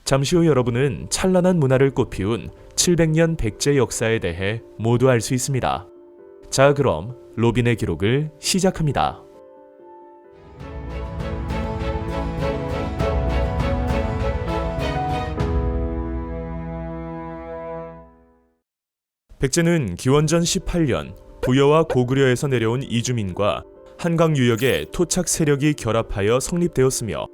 잠시 후 여러분은 찬란한 문화를 꽃피운 700년 백제 역사에 대해 모두 알 수 있습니다. 자, 그럼 로빈의 기록을 시작합니다. 백제는 기원전 18년 부여와 고구려에서 내려온 이주민과 한강 유역의 토착 세력이 결합하여 성립되었으며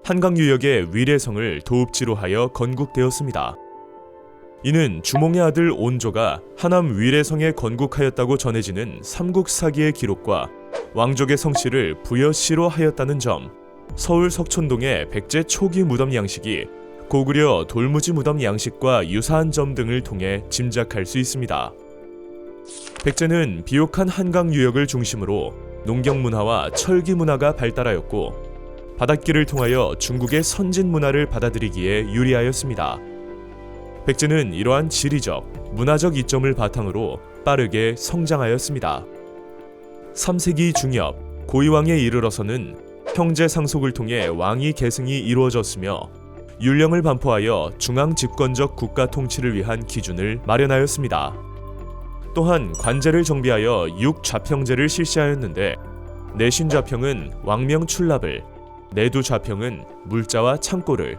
한강 유역의 위례성을 도읍지로 하여 건국되었습니다. 이는 주몽의 아들 온조가 하남 위례성에 건국하였다고 전해지는 삼국사기의 기록과 왕족의 성씨를 부여씨로 하였다는 점, 서울 석촌동의 백제 초기 무덤 양식이 고구려 돌무지 무덤 양식과 유사한 점 등을 통해 짐작할 수 있습니다. 백제는 비옥한 한강 유역을 중심으로 농경 문화와 철기 문화가 발달하였고 바닷길을 통하여 중국의 선진 문화를 받아들이기에 유리하였습니다. 백제는 이러한 지리적, 문화적 이점을 바탕으로 빠르게 성장하였습니다. 3세기 중엽, 고이왕에 이르러서는 형제 상속을 통해 왕위 계승이 이루어졌으며 율령을 반포하여 중앙 집권적 국가 통치를 위한 기준을 마련하였습니다. 또한 관제를 정비하여 6좌평제를 실시하였는데 내신좌평은 왕명출납을, 내두좌평은 물자와 창고를,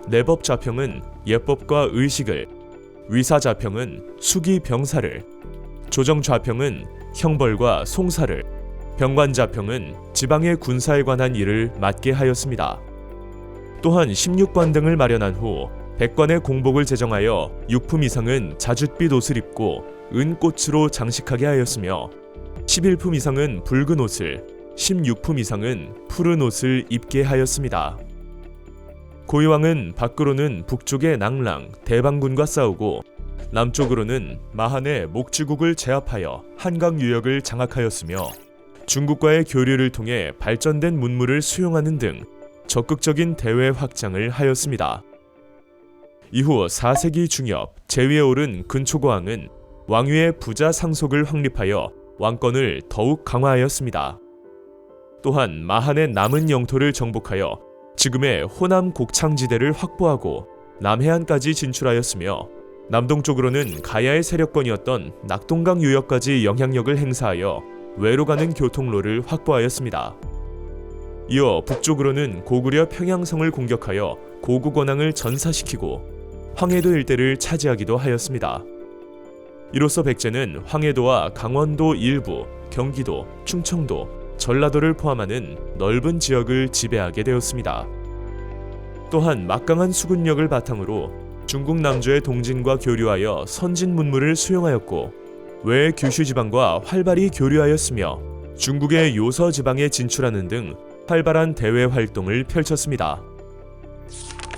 내법좌평은 예법과 의식을, 위사좌평은 수기병사를, 조정좌평은 형벌과 송사를, 병관좌평은 지방의 군사에 관한 일을 맡게 하였습니다. 또한 16관 등을 마련한 후 백관의 공복을 제정하여 6품 이상은 자줏빛 옷을 입고 은꽃으로 장식하게 하였으며 11품 이상은 붉은 옷을, 16품 이상은 푸른 옷을 입게 하였습니다. 고이왕은 밖으로는 북쪽의 낭랑, 대방군과 싸우고 남쪽으로는 마한의 목지국을 제압하여 한강 유역을 장악하였으며 중국과의 교류를 통해 발전된 문물을 수용하는 등 적극적인 대외 확장을 하였습니다. 이후 4세기 중엽 제위에 오른 근초고왕은 왕위의 부자 상속을 확립하여 왕권을 더욱 강화하였습니다. 또한 마한의 남은 영토를 정복하여 지금의 호남 곡창지대를 확보하고 남해안까지 진출하였으며 남동쪽으로는 가야의 세력권이었던 낙동강 유역까지 영향력을 행사하여 외로 가는 교통로를 확보하였습니다. 이어 북쪽으로는 고구려 평양성을 공격하여 고구 권왕을 전사시키고 황해도 일대를 차지하기도 하였습니다. 이로써 백제는 황해도와 강원도 일부, 경기도, 충청도, 전라도를 포함하는 넓은 지역을 지배하게 되었습니다. 또한 막강한 수군력을 바탕으로 중국 남조의 동진과 교류하여 선진 문물을 수용하였고 외 규슈 지방과 활발히 교류하였으며 중국의 요서 지방에 진출하는 등 활발한 대외 활동을 펼쳤습니다.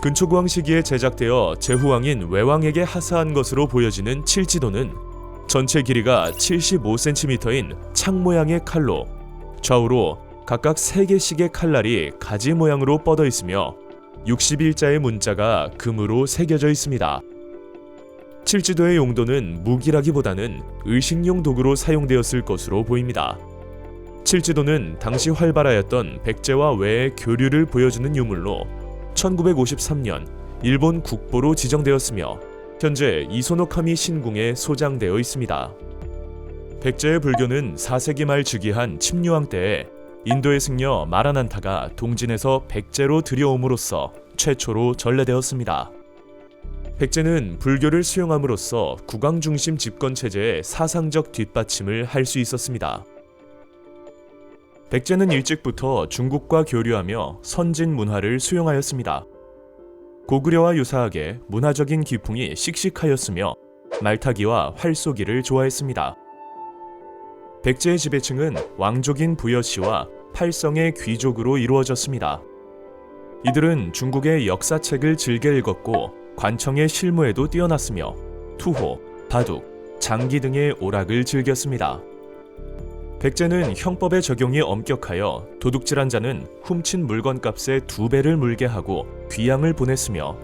근초고왕 시기에 제작되어 제후왕인 외왕에게 하사한 것으로 보여지는 칠지도는 전체 길이가 75cm인 창 모양의 칼로 좌우로 각각 3개씩의 칼날이 가지 모양으로 뻗어 있으며 60일자의 문자가 금으로 새겨져 있습니다. 칠지도의 용도는 무기라기보다는 의식용 도구로 사용되었을 것으로 보입니다. 칠지도는 당시 활발하였던 백제와 외의 교류를 보여주는 유물로 1953년 일본 국보로 지정되었으며 현재 이소노카미 신궁에 소장되어 있습니다. 백제의 불교는 4세기 말 즉위한 침류왕 때에 인도의 승려 마라난타가 동진에서 백제로 들여옴으로써 최초로 전래되었습니다. 백제는 불교를 수용함으로써 국왕 중심 집권 체제의 사상적 뒷받침을 할 수 있었습니다. 백제는 일찍부터 중국과 교류하며 선진 문화를 수용하였습니다. 고구려와 유사하게 문화적인 기풍이 씩씩하였으며 말타기와 활쏘기를 좋아했습니다. 백제의 지배층은 왕족인 부여씨와 팔성의 귀족으로 이루어졌습니다. 이들은 중국의 역사책을 즐겨 읽었고 관청의 실무에도 뛰어났으며 투호, 바둑, 장기 등의 오락을 즐겼습니다. 백제는 형법의 적용이 엄격하여 도둑질한 자는 훔친 물건값의 2배를 물게 하고 귀양을 보냈으며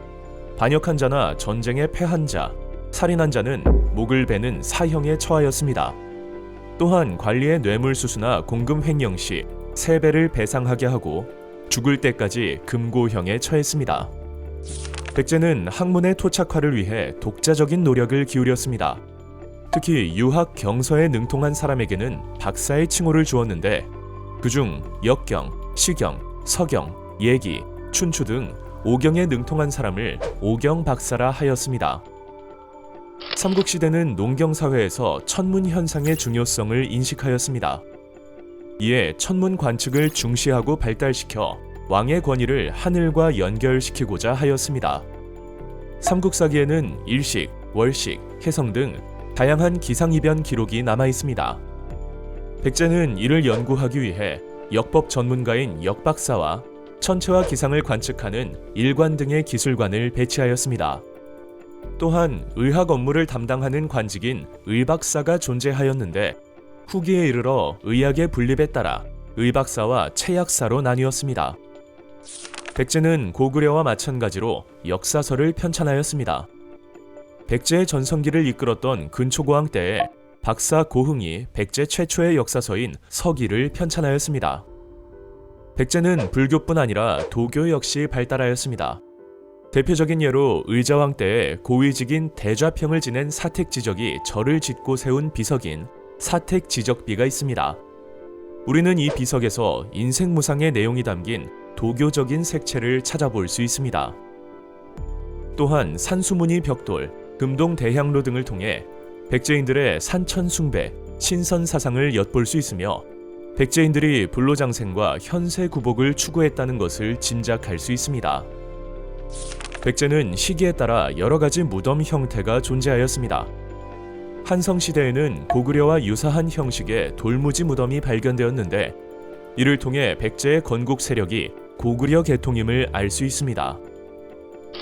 반역한 자나 전쟁에 패한 자, 살인한 자는 목을 베는 사형에 처하였습니다. 또한 관리의 뇌물수수나 공금 횡령 시 3배를 배상하게 하고 죽을 때까지 금고형에 처했습니다. 백제는 학문의 토착화를 위해 독자적인 노력을 기울였습니다. 특히 유학 경서에 능통한 사람에게는 박사의 칭호를 주었는데 그중 역경, 시경, 서경, 예기, 춘추 등 오경에 능통한 사람을 오경 박사라 하였습니다. 삼국시대는 농경사회에서 천문 현상의 중요성을 인식하였습니다. 이에 천문 관측을 중시하고 발달시켜 왕의 권위를 하늘과 연결시키고자 하였습니다. 삼국사기에는 일식, 월식, 해성 등 다양한 기상이변 기록이 남아 있습니다. 백제는 이를 연구하기 위해 역법 전문가인 역박사와 천체와 기상을 관측하는 일관 등의 기술관을 배치하였습니다. 또한 의학 업무를 담당하는 관직인 의박사가 존재하였는데 후기에 이르러 의학의 분립에 따라 의박사와 체약사로 나뉘었습니다. 백제는 고구려와 마찬가지로 역사서를 편찬하였습니다. 백제의 전성기를 이끌었던 근초고왕 때에 박사 고흥이 백제 최초의 역사서인 서기를 편찬하였습니다. 백제는 불교뿐 아니라 도교 역시 발달하였습니다. 대표적인 예로 의자왕 때에 고위직인 대좌평을 지낸 사택지적이 절을 짓고 세운 비석인 사택지적비가 있습니다. 우리는 이 비석에서 인생무상의 내용이 담긴 도교적인 색채를 찾아볼 수 있습니다. 또한 산수무늬 벽돌, 금동대향로 등을 통해 백제인들의 산천숭배, 신선사상을 엿볼 수 있으며 백제인들이 불로장생과 현세구복을 추구했다는 것을 짐작할 수 있습니다. 백제는 시기에 따라 여러 가지 무덤 형태가 존재하였습니다. 한성시대에는 고구려와 유사한 형식의 돌무지 무덤이 발견되었는데 이를 통해 백제의 건국 세력이 고구려 계통임을 알 수 있습니다.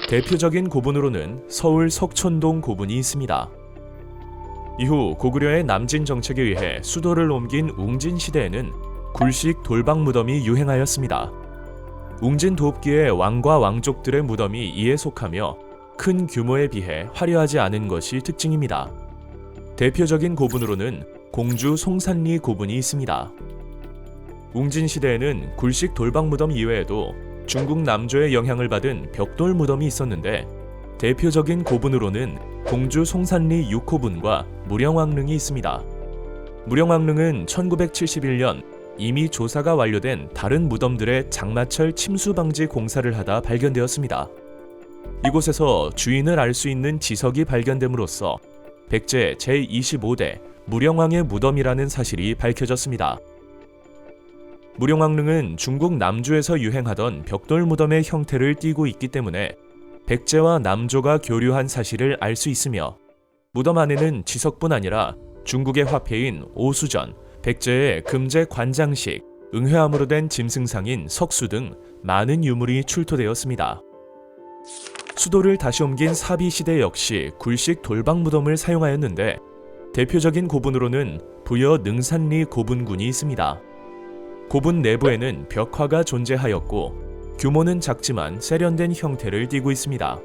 대표적인 고분으로는 서울 석촌동 고분이 있습니다. 이후 고구려의 남진 정책에 의해 수도를 옮긴 웅진 시대에는 굴식 돌방 무덤이 유행하였습니다. 웅진 도읍기의 왕과 왕족들의 무덤이 이에 속하며 큰 규모에 비해 화려하지 않은 것이 특징입니다. 대표적인 고분으로는 공주 송산리 고분이 있습니다. 웅진 시대에는 굴식 돌방 무덤 이외에도 중국 남조의 영향을 받은 벽돌 무덤이 있었는데 대표적인 고분으로는 공주 송산리 6호분과 무령왕릉이 있습니다. 무령왕릉은 1971년 이미 조사가 완료된 다른 무덤들의 장마철 침수 방지 공사를 하다 발견되었습니다. 이곳에서 주인을 알 수 있는 지석이 발견됨으로써 백제 제25대 무령왕의 무덤이라는 사실이 밝혀졌습니다. 무령왕릉은 중국 남조에서 유행하던 벽돌 무덤의 형태를 띠고 있기 때문에 백제와 남조가 교류한 사실을 알 수 있으며 무덤 안에는 지석뿐 아니라 중국의 화폐인 오수전, 백제의 금제 관장식, 응회암으로 된 짐승상인 석수 등 많은 유물이 출토되었습니다. 수도를 다시 옮긴 사비시대 역시 굴식 돌방 무덤을 사용하였는데 대표적인 고분으로는 부여 능산리 고분군이 있습니다. 고분 내부에는 벽화가 존재하였고 규모는 작지만 세련된 형태를 띠고 있습니다.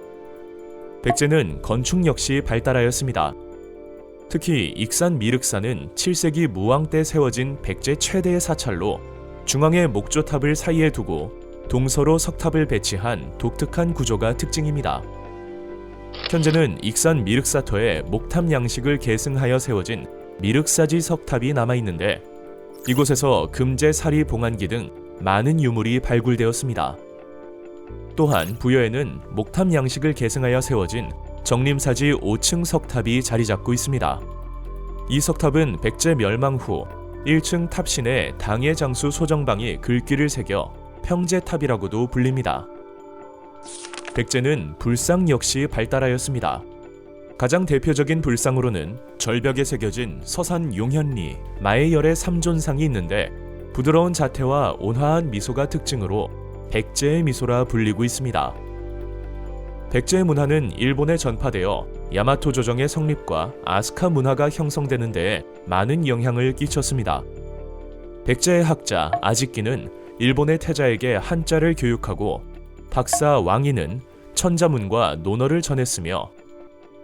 백제는 건축 역시 발달하였습니다. 특히 익산 미륵산은 7세기 무왕 때 세워진 백제 최대의 사찰로 중앙에 목조탑을 사이에 두고 동서로 석탑을 배치한 독특한 구조가 특징입니다. 현재는 익산 미륵사터에 목탑 양식을 계승하여 세워진 미륵사지 석탑이 남아있는데 이곳에서 금제, 사리, 봉안기 등 많은 유물이 발굴되었습니다. 또한 부여에는 목탑 양식을 계승하여 세워진 정림사지 5층 석탑이 자리 잡고 있습니다. 이 석탑은 백제 멸망 후 1층 탑신에 당의 장수 소정방이 글귀를 새겨 평제탑이라고도 불립니다. 백제는 불상 역시 발달하였습니다. 가장 대표적인 불상으로는 절벽에 새겨진 서산 용현리, 마애열의 삼존상이 있는데 부드러운 자태와 온화한 미소가 특징으로 백제의 미소라 불리고 있습니다. 백제의 문화는 일본에 전파되어 야마토 조정의 성립과 아스카 문화가 형성되는 데에 많은 영향을 끼쳤습니다. 백제의 학자 아직기는 일본의 태자에게 한자를 교육하고 박사 왕이는 천자문과 논어를 전했으며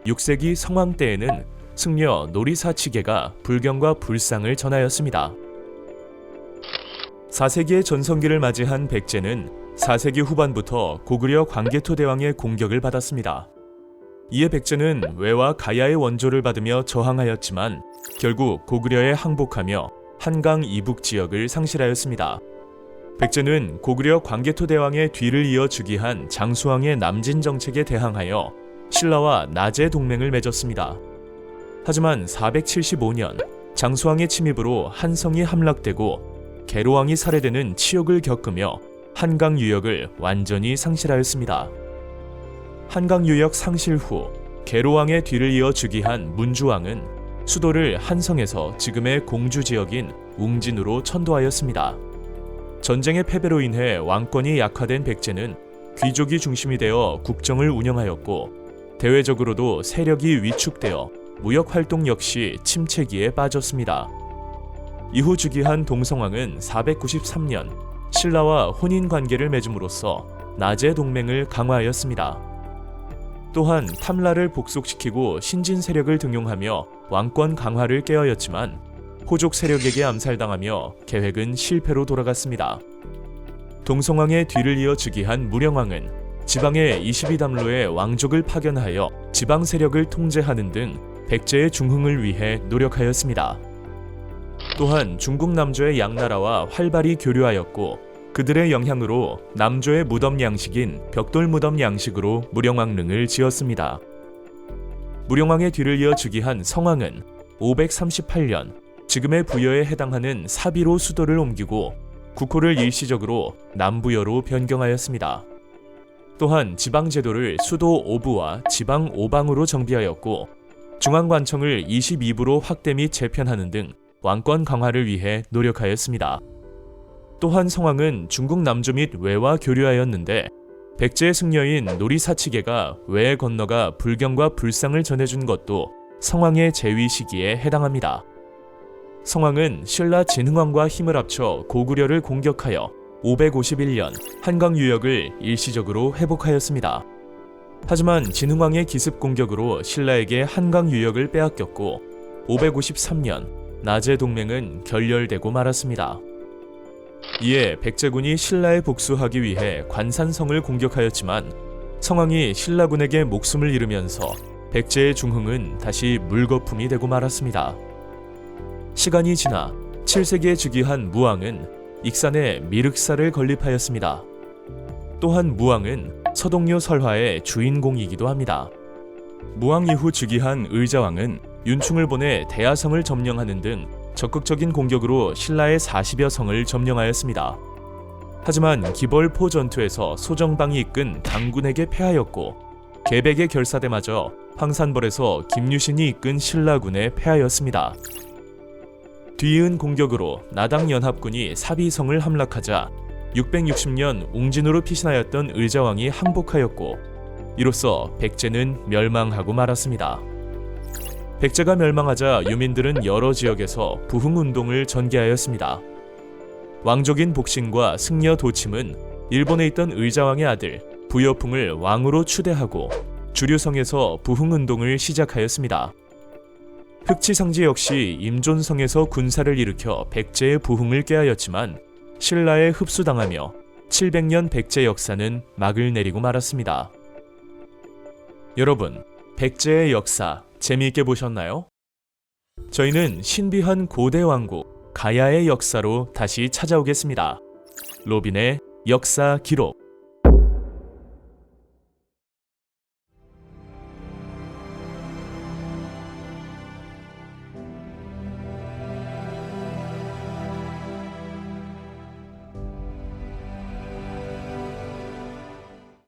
6세기 성왕 때에는 승려 노리사치계가 불경과 불상을 전하였습니다. 4세기의 전성기를 맞이한 백제는 4세기 후반부터 고구려 광개토 대왕의 공격을 받았습니다. 이에 백제는 외와 가야의 원조를 받으며 저항하였지만 결국 고구려에 항복하며 한강 이북 지역을 상실하였습니다. 백제는 고구려 광개토 대왕의 뒤를 이어 즉위한 장수왕의 남진 정책에 대항하여 신라와 나제 동맹을 맺었습니다. 하지만 475년 장수왕의 침입으로 한성이 함락되고 계로왕이 살해되는 치욕을 겪으며 한강 유역을 완전히 상실하였습니다. 한강 유역 상실 후 계로왕의 뒤를 이어 즉위한 문주왕은 수도를 한성에서 지금의 공주 지역인 웅진으로 천도하였습니다. 전쟁의 패배로 인해 왕권이 약화된 백제는 귀족이 중심이 되어 국정을 운영하였고 대외적으로도 세력이 위축되어 무역 활동 역시 침체기에 빠졌습니다. 이후 즉위한 동성왕은 493년 신라와 혼인 관계를 맺음으로써 나제 동맹을 강화하였습니다. 또한 탐라를 복속시키고 신진 세력을 등용하며 왕권 강화를 꾀하였지만 호족 세력에게 암살당하며 계획은 실패로 돌아갔습니다. 동성왕의 뒤를 이어 즉위한 무령왕은 지방의 22담로의 왕족을 파견하여 지방 세력을 통제하는 등 백제의 중흥을 위해 노력하였습니다. 또한 중국 남조의 양나라와 활발히 교류하였고 그들의 영향으로 남조의 무덤 양식인 벽돌 무덤 양식으로 무령왕릉을 지었습니다. 무령왕의 뒤를 이어 즉위한 성왕은 538년 지금의 부여에 해당하는 사비로 수도를 옮기고 국호를 일시적으로 남부여로 변경하였습니다. 또한 지방제도를 수도 5부와 지방 5방으로 정비하였고 중앙관청을 22부로 확대 및 재편하는 등 왕권 강화를 위해 노력하였습니다. 또한 성왕은 중국 남조 및 외와 교류하였는데 백제의 승려인 노리사치계가 외에 건너가 불경과 불상을 전해준 것도 성왕의 재위 시기에 해당합니다. 성왕은 신라 진흥왕과 힘을 합쳐 고구려를 공격하여 551년 한강 유역을 일시적으로 회복하였습니다. 하지만 진흥왕의 기습 공격으로 신라에게 한강 유역을 빼앗겼고 553년 나제 동맹은 결렬되고 말았습니다. 이에 백제군이 신라에 복수하기 위해 관산성을 공격하였지만 성왕이 신라군에게 목숨을 잃으면서 백제의 중흥은 다시 물거품이 되고 말았습니다. 시간이 지나 7세기에 즉위한 무왕은 익산에 미륵사를 건립하였습니다. 또한 무왕은 서동요 설화의 주인공이기도 합니다. 무왕 이후 즉위한 의자왕은 윤충을 보내 대야성을 점령하는 등 적극적인 공격으로 신라의 40여 성을 점령하였습니다. 하지만 기벌포 전투에서 소정방이 이끈 당군에게 패하였고 계백의 결사대마저 황산벌에서 김유신이 이끈 신라군에 패하였습니다. 뒤이은 공격으로 나당 연합군이 사비성을 함락하자 660년 웅진으로 피신하였던 의자왕이 항복하였고 이로써 백제는 멸망하고 말았습니다. 백제가 멸망하자 유민들은 여러 지역에서 부흥운동을 전개하였습니다. 왕족인 복신과 승려 도침은 일본에 있던 의자왕의 아들 부여풍을 왕으로 추대하고 주류성에서 부흥운동을 시작하였습니다. 흑치상제 역시 임존성에서 군사를 일으켜 백제의 부흥을 꾀하였지만 신라에 흡수당하며 700년 백제 역사는 막을 내리고 말았습니다. 여러분, 백제의 역사 재미있게 보셨나요? 저희는 신비한 고대 왕국 가야의 역사로 다시 찾아오겠습니다. 로빈의 역사 기록.